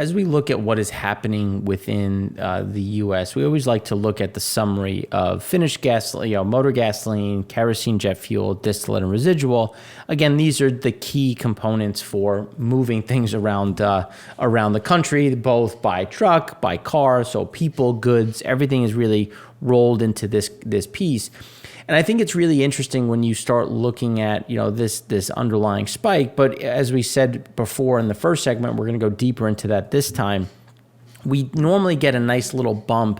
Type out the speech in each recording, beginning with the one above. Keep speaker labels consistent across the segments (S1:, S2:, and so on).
S1: as we look at what is happening within the U.S., we always like to look at the summary of finished gasoline, motor gasoline, kerosene, jet fuel, distillate, and residual. Again, these are the key components for moving things around the country, both by truck, by car. So people, goods, everything is really rolled into this piece. And I think it's really interesting when you start looking at, this underlying spike. But as we said before in the first segment, we're going to go deeper into that this time. We normally get a nice little bump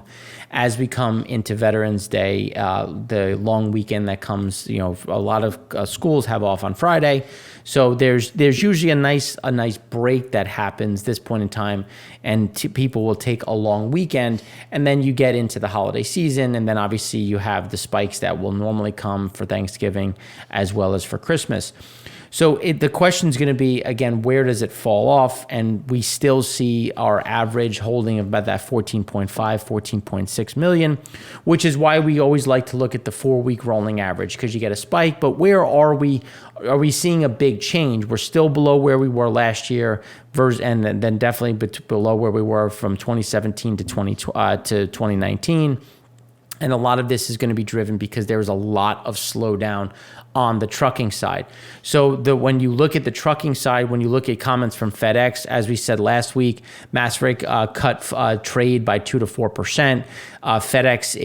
S1: as we come into Veterans Day, the long weekend that comes. A lot of schools have off on Friday, so there's usually a nice break that happens this point in time, and people will take a long weekend, and then you get into the holiday season, and then obviously you have the spikes that will normally come for Thanksgiving as well as for Christmas. So the question is going to be, again, where does it fall off? And we still see our average holding of about that 14.5, 14.6 million, which is why we always like to look at the 4-week rolling average, because you get a spike. But where are we? Are we seeing a big change? We're still below where we were last year, and then definitely below where we were from 2017 to 2019. And a lot of this is going to be driven because there's a lot of slowdown on the trucking side. So when you look at the trucking side, when you look at comments from FedEx, as we said last week, Masterfreight cut trade by 2 to 4%. FedEx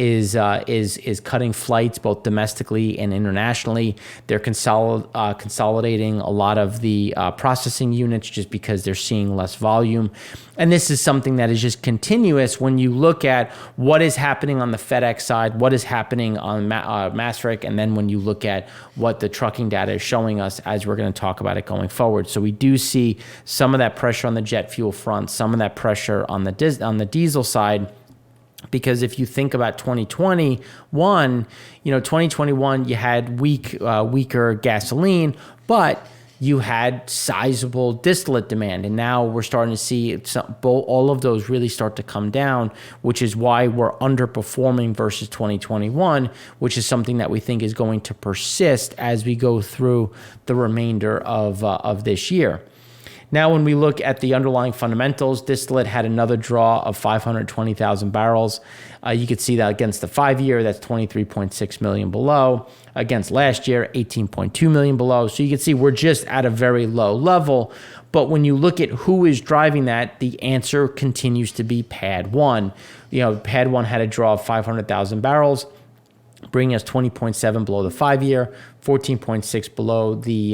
S1: is cutting flights both domestically and internationally. They're consolidating a lot of the processing units just because they're seeing less volume. And this is something that is just continuous when you look at what is happening on the FedEx side, what is happening on Masterfreight, and then when you look at what the trucking data is showing us as we're going to talk about it going forward. So we do see some of that pressure on the jet fuel front, some of that pressure on the diesel side. Because if you think about 2021, 2021 you had weaker gasoline, but you had sizable distillate demand. And now we're starting to see all of those really start to come down, which is why we're underperforming versus 2021, which is something that we think is going to persist as we go through the remainder of this year. Now, when we look at the underlying fundamentals, distillate had another draw of 520,000 barrels. You could see that against the 5-year, that's 23.6 million below. Against last year, 18.2 million below. So you can see we're just at a very low level. But when you look at who is driving that, the answer continues to be Pad 1. Pad 1 had a draw of 500,000 barrels, bringing us 20.7 below the 5-year, 14.6 below the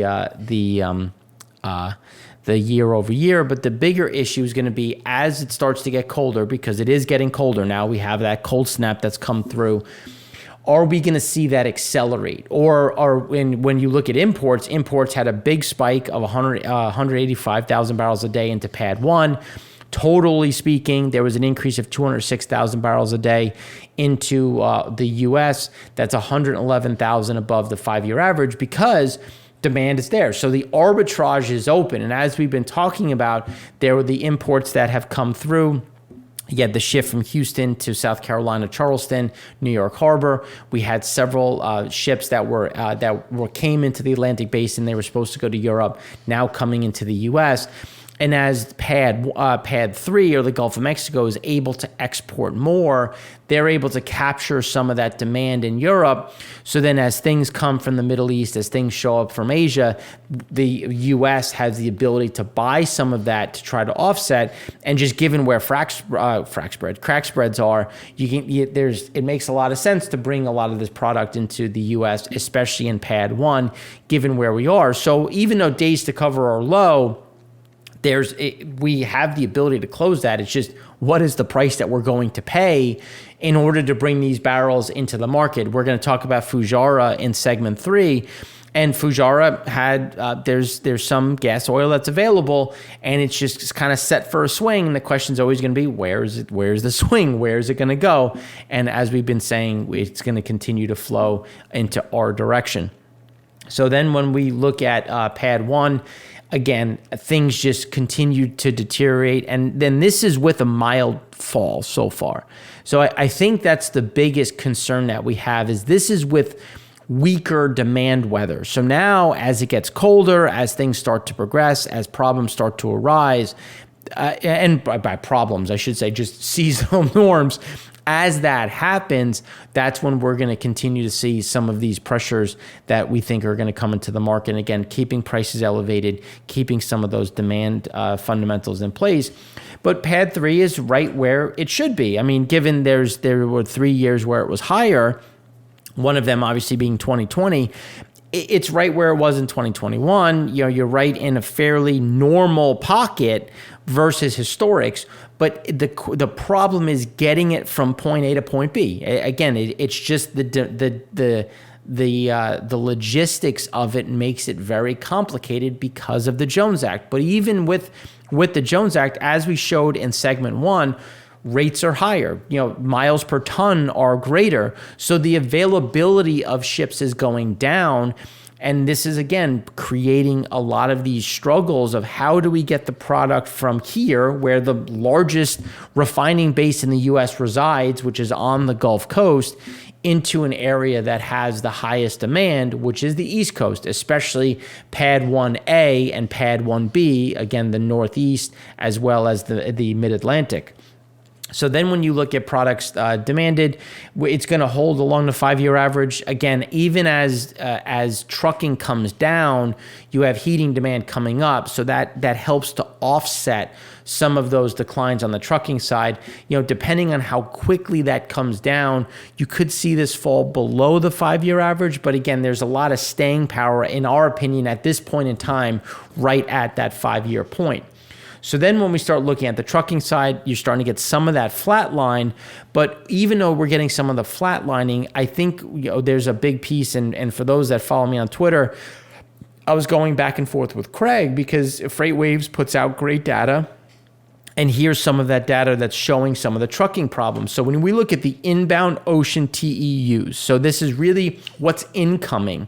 S1: year over year. But the bigger issue is going to be as it starts to get colder, because it is getting colder now. We have that cold snap that's come through. Are we going to see that accelerate? Or when you look at imports had a big spike of 185,000 barrels a day into Pad 1. Totally speaking, there was an increase of 206,000 barrels a day into the U.S. That's 111,000 above the 5-year average because demand is there. So the arbitrage is open. And as we've been talking about, there were the imports that have come through. You had the shift from Houston to South Carolina, Charleston, New York Harbor. We had several ships that came into the Atlantic Basin. They were supposed to go to Europe, now coming into the U.S. And as Pad 3 or the Gulf of Mexico is able to export more, they're able to capture some of that demand in Europe. So then as things come from the Middle East, as things show up from Asia, the U.S. has the ability to buy some of that to try to offset. And just given where crack spreads are, it makes a lot of sense to bring a lot of this product into the U.S., especially in Pad 1, given where we are. So even though days to cover are low, we have the ability to close that. It's just, what is the price that we're going to pay in order to bring these barrels into the market? We're going to talk about Fujairah in segment 3. And Fujairah had, there's some gas oil that's available, and it's just kind of set for a swing. And the question's always going to be, where's the swing? Where is it going to go? And as we've been saying, it's going to continue to flow into our direction. So then when we look at Pad 1, again, things just continue to deteriorate. And then this is with a mild fall so far. So I think that's the biggest concern that we have, is this is with weaker demand weather. So now as it gets colder, as things start to progress, as problems start to arise, and by problems, I should say, just seasonal norms. As that happens, that's when we're going to continue to see some of these pressures that we think are going to come into the market. And again, keeping prices elevated, keeping some of those demand fundamentals in place. But pad 3 is right where it should be. I mean, given there were 3 years where it was higher, one of them obviously being 2020, it's right where it was in 2021. You're right in a fairly normal pocket versus historics. But the problem is getting it from point A to point B. Again, it's just the logistics of it makes it very complicated because of the Jones Act. But even with the Jones Act, as we showed in segment 1, rates are higher. Miles per ton are greater. So the availability of ships is going down. And this is, again, creating a lot of these struggles of how do we get the product from here, where the largest refining base in the U.S. resides, which is on the Gulf Coast, into an area that has the highest demand, which is the East Coast, especially Pad 1A and Pad 1B, again, the Northeast, as well as the Mid-Atlantic. So then when you look at products demanded, it's going to hold along the 5-year average. Again, even as trucking comes down, you have heating demand coming up. So that helps to offset some of those declines on the trucking side. Depending on how quickly that comes down, you could see this fall below the 5-year average. But again, there's a lot of staying power, in our opinion, at this point in time, right at that 5-year point. So then when we start looking at the trucking side, you're starting to get some of that flat line. But even though we're getting some of the flatlining, I think there's a big piece. And for those that follow me on Twitter, I was going back and forth with Craig because FreightWaves puts out great data. And here's some of that data that's showing some of the trucking problems. So when we look at the inbound ocean TEUs, so this is really what's incoming.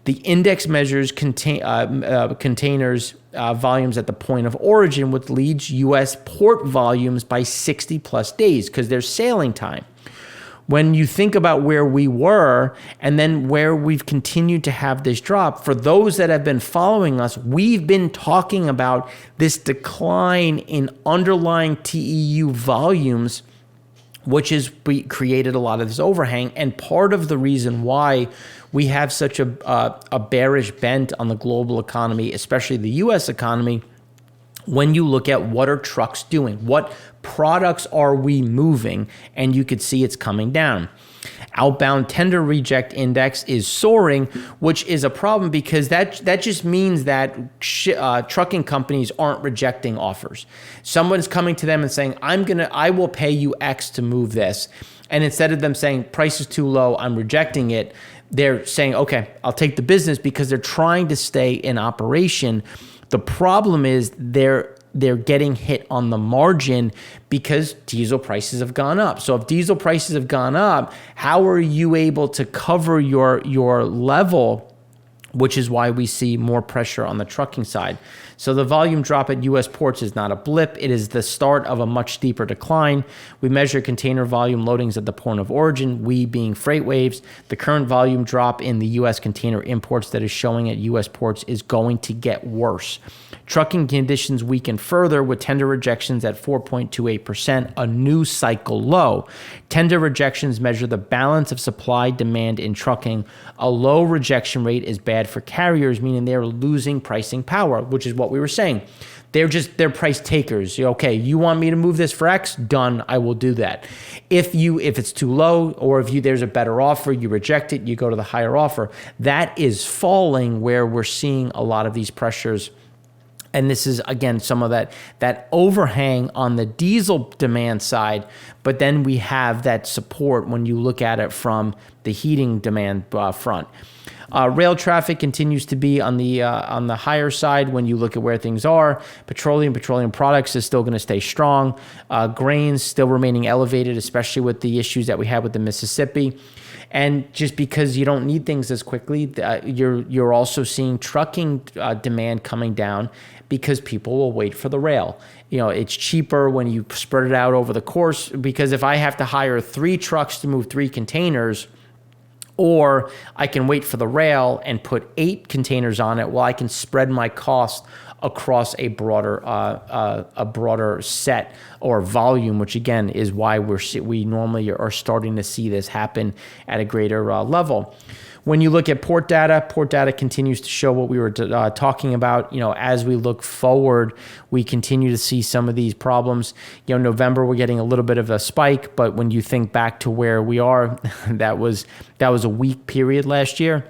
S1: The index measures containers volumes at the point of origin, which leads U.S. port volumes by 60 plus days because there's sailing time. When you think about where we were and then where we've continued to have this drop, for those that have been following us, we've been talking about this decline in underlying TEU volumes, which has created a lot of this overhang. And part of the reason why we have such a bearish bent on the global economy, especially the U.S. economy, when you look at what are trucks doing, what products are we moving, and you could see it's coming down. Outbound tender reject index is soaring, which is a problem because that just means that trucking companies aren't rejecting offers. Someone's coming to them and saying, I will pay you X to move this. And instead of them saying price is too low, I'm rejecting it, they're saying, okay, I'll take the business because they're trying to stay in operation. The problem is they're getting hit on the margin because diesel prices have gone up. So if diesel prices have gone up, how are you able to cover your level, which is why we see more pressure on the trucking side. So the volume drop at U.S. ports is not a blip. It is the start of a much steeper decline. We measure container volume loadings at the point of origin, we being FreightWaves. The current volume drop in the U.S. container imports that is showing at U.S. ports is going to get worse. Trucking conditions weaken further with tender rejections at 4.28%, a new cycle low. Tender rejections measure the balance of supply-demand in trucking. A low rejection rate is bad for carriers, meaning they're losing pricing power, which is what we were saying. They're price takers. Okay, you want me to move this for X? Done, I will do that. If it's too low or if there's a better offer, you reject it, you go to the higher offer. That is falling where we're seeing a lot of these pressures. And this is, again, some of that overhang on the diesel demand side. But then we have that support when you look at it from the heating demand front. Rail traffic continues to be on the higher side when you look at where things are. Petroleum products is still going to stay strong. Grains still remaining elevated, especially with the issues that we had with the Mississippi. And just because you don't need things as quickly, you're also seeing trucking demand coming down because people will wait for the rail. It's cheaper when you spread it out over the course, because if I have to hire 3 trucks to move 3 containers, Or I can wait for the rail and put 8 containers on it while I can spread my cost across a broader set or volume, which again is why we normally are starting to see this happen at a greater level. When you look at port data continues to show what we were talking about. As we look forward, we continue to see some of these problems. November, we're getting a little bit of a spike, but when you think back to where we are, that was a weak period last year.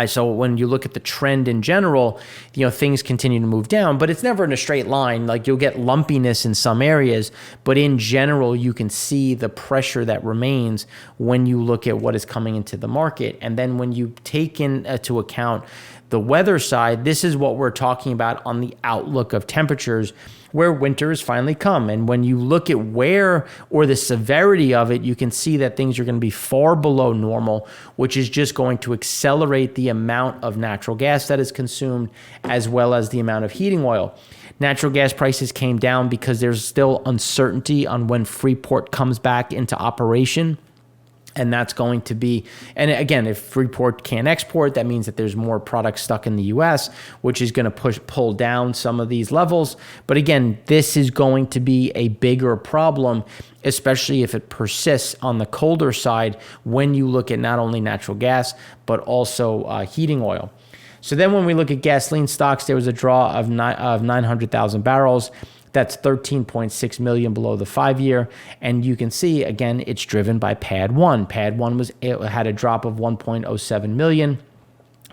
S1: So when you look at the trend in general, things continue to move down, but it's never in a straight line. Like, you'll get lumpiness in some areas, but in general, you can see the pressure that remains when you look at what is coming into the market. And then when you take into account the weather side, this is what we're talking about on the outlook of temperatures, where winter has finally come. And when you look at the severity of it, you can see that things are going to be far below normal, which is just going to accelerate the amount of natural gas that is consumed, as well as the amount of heating oil. Natural gas prices came down because there's still uncertainty on when Freeport comes back into operation. And that's going to be, and again, if Freeport can't export, that means that there's more product stuck in the U.S., which is going to pull down some of these levels. But again, this is going to be a bigger problem, especially if it persists on the colder side when you look at not only natural gas, but also heating oil. So then when we look at gasoline stocks, there was a draw of 900,000 barrels. That's 13.6 million below the 5-year. And you can see, again, it's driven by Pad 1. Pad 1 had a drop of 1.07 million.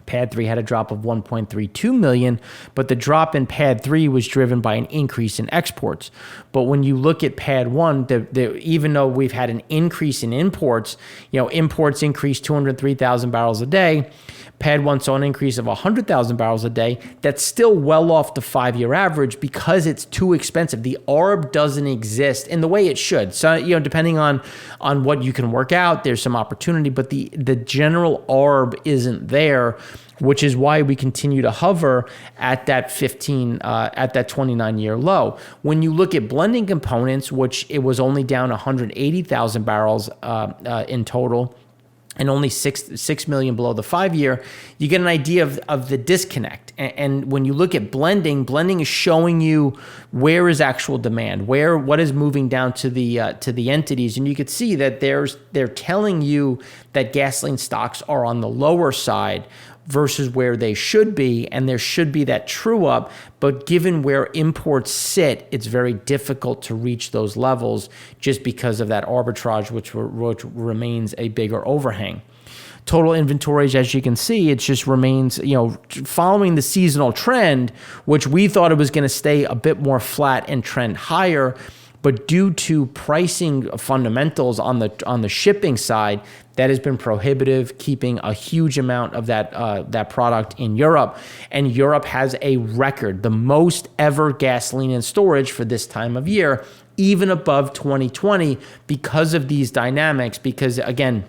S1: Pad 3 had a drop of 1.32 million, but the drop in Pad 3 was driven by an increase in exports. But when you look at Pad 1, even though we've had an increase in imports, imports increased 203,000 barrels a day. Pad 1 saw an increase of 100,000 barrels a day. That's still well off the 5-year average because it's too expensive. The ARB doesn't exist in the way it should. So, depending on what you can work out, there's some opportunity, but the general ARB isn't there, which is why we continue to hover at that 29-year low. When you look at blending components, which it was only down 180,000 barrels in total, and only 6 million below the 5-year, you get an idea of the disconnect. And when you look at blending is showing you where is actual demand, what is moving down to the entities, and you could see that they're telling you that gasoline stocks are on the lower side versus where they should be, and there should be that true up. But given where imports sit, it's very difficult to reach those levels just because of that arbitrage, which remains a bigger overhang. Total inventories, as you can see, it just remains, following the seasonal trend, which we thought it was going to stay a bit more flat and trend higher. But due to pricing fundamentals on the shipping side, that has been prohibitive, keeping a huge amount of that product in Europe. And Europe has a record, the most ever gasoline in storage for this time of year, even above 2020, because of these dynamics. Because again,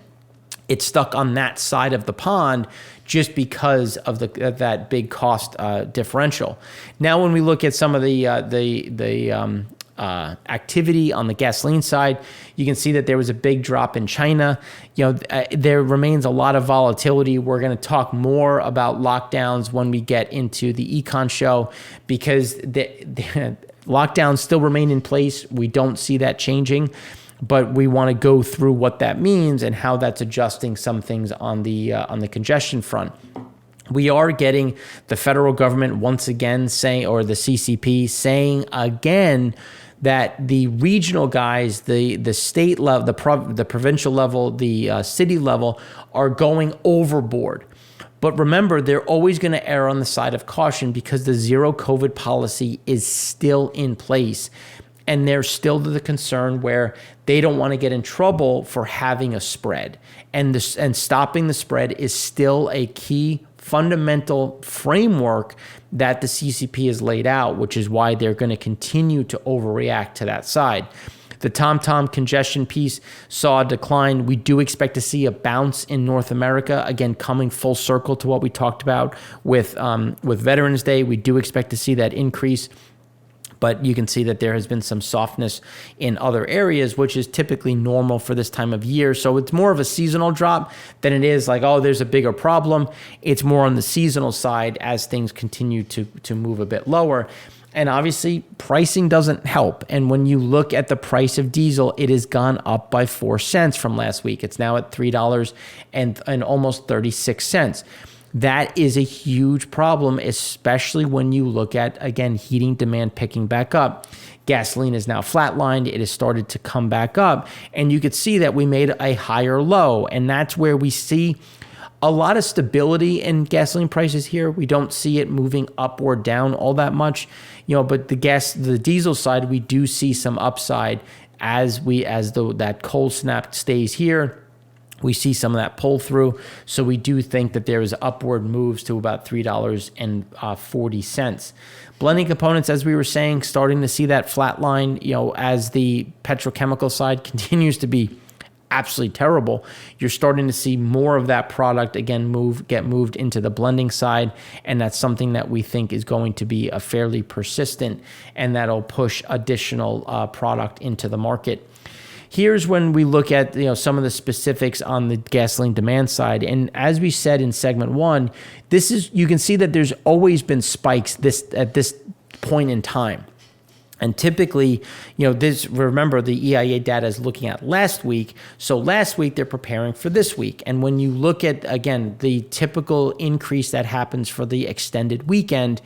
S1: it's stuck on that side of the pond just because of that big cost differential. Now, when we look at some of the activity on the gasoline side, you can see that there was a big drop in China. There remains a lot of volatility. We're going to talk more about lockdowns when we get into the econ show, because the lockdowns still remain in place. We don't see that changing, but we want to go through what that means and how that's adjusting some things on the congestion front. We are getting the federal government once again saying, or the CCP saying again, that the regional guys, the state level, the provincial level, the city level are going overboard. But remember, they're always going to err on the side of caution because the zero COVID policy is still in place. And there's still the concern where they don't want to get in trouble for having a spread. And stopping the spread is still a key fundamental framework that the CCP has laid out, which is why they're going to continue to overreact to that side. The TomTom congestion piece saw a decline. We do expect to see a bounce in North America, again, coming full circle to what we talked about with Veterans Day. We do expect to see that increase. But you can see that there has been some softness in other areas, which is typically normal for this time of year. So it's more of a seasonal drop than it is like, oh, there's a bigger problem. It's more on the seasonal side as things continue to move a bit lower. And obviously, pricing doesn't help. And when you look at the price of diesel, it has gone up by 4 cents from last week. It's now at $3 and almost 36 cents. That is a huge problem, especially when you look at, again, heating demand picking back up. Gasoline is now flatlined. It has started to come back up. And you could see that we made a higher low. And that's where we see a lot of stability in gasoline prices here. We don't see it moving up or down all that much, but the diesel side, we do see some upside as that cold snap stays here. We see some of that pull through. So we do think that there is upward moves to about $3.40. Blending components, as we were saying, starting to see that flat line, as the petrochemical side continues to be absolutely terrible. You're starting to see more of that product again get moved into the blending side, and that's something that we think is going to be a fairly persistent, and that'll push additional product into the market. Here's when we look at some of the specifics on the gasoline demand side, and as we said in segment 1, you can see that there's always been spikes at this point in time. And typically, remember the EIA data is looking at last week. So last week they're preparing for this week. And when you look at, again, the typical increase that happens for the extended weekend,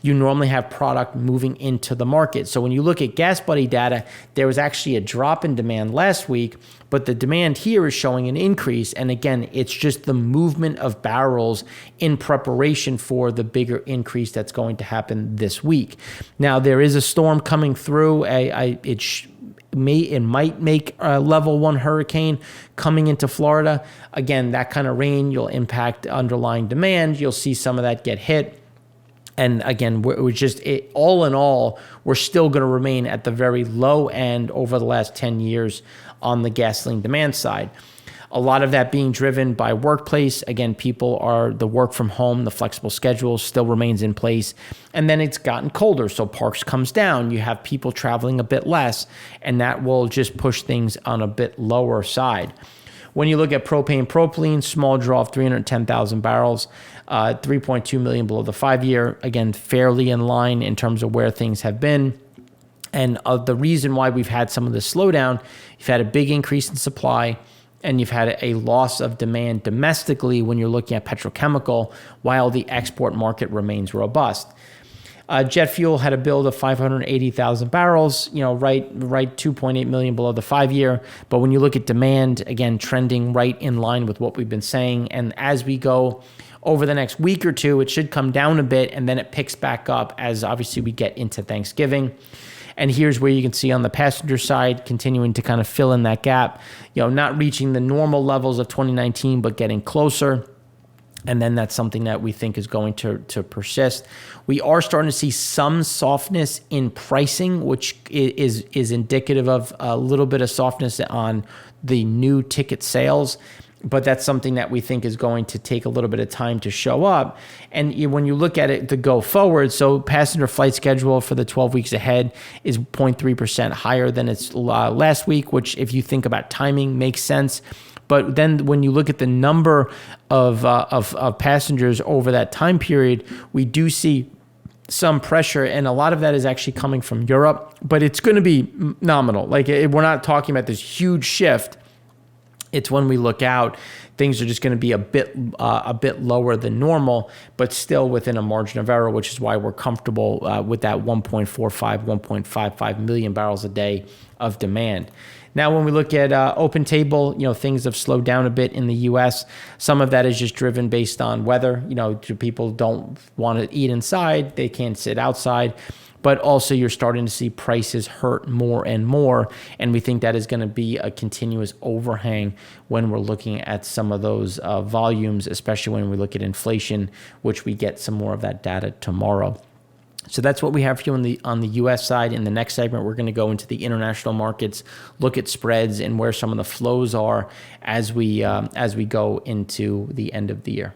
S1: you normally have product moving into the market. So when you look at gas buddy data, there was actually a drop in demand last week, but the demand here is showing an increase. And again, it's just the movement of barrels in preparation for the bigger increase that's going to happen this week. Now, there is a storm coming through. It might make a level 1 hurricane coming into Florida. Again, that kind of rain, you'll impact underlying demand. You'll see some of that get hit. And again, all in all, we're still going to remain at the very low end over the last 10 years on the gasoline demand side. A lot of that being driven by workplace. Again, the work from home, the flexible schedule still remains in place. And then it's gotten colder, so parks comes down. You have people traveling a bit less, and that will just push things on a bit lower side. When you look at propylene, small draw of 310,000 barrels, 3.2 million below the 5-year. Again, fairly in line in terms of where things have been. And the reason why we've had some of this slowdown, you've had a big increase in supply, and you've had a loss of demand domestically when you're looking at petrochemical, while the export market remains robust. Jet fuel had a build of 580,000 barrels, right 2.8 million below the 5-year. But when you look at demand, again, trending right in line with what we've been saying. And as we go over the next week or two, it should come down a bit, and then it picks back up as obviously we get into Thanksgiving. And here's where you can see on the passenger side, continuing to kind of fill in that gap, not reaching the normal levels of 2019, but getting closer. And then that's something that we think is going to persist. We are starting to see some softness in pricing, which is indicative of a little bit of softness on the new ticket sales. But that's something that we think is going to take a little bit of time to show up. And when you look at it to go forward, so passenger flight schedule for the 12 weeks ahead is 0.3% higher than its last week, which if you think about timing makes sense. But then when you look at the number of passengers over that time period, we do see some pressure, and a lot of that is actually coming from Europe, but it's going to be nominal. We're not talking about this huge shift. It's when we look out, things are just going to be a bit lower than normal, but still within a margin of error, which is why we're comfortable with that 1.55 million barrels a day of demand. Now, when we look at open table, things have slowed down a bit in the U.S. Some of that is just driven based on weather. People don't want to eat inside. They can't sit outside. But also you're starting to see prices hurt more and more. And we think that is going to be a continuous overhang when we're looking at some of those volumes, especially when we look at inflation, which we get some more of that data tomorrow. So that's what we have for you on the U.S. side. In the next segment, we're going to go into the international markets, look at spreads and where some of the flows are as we go into the end of the year.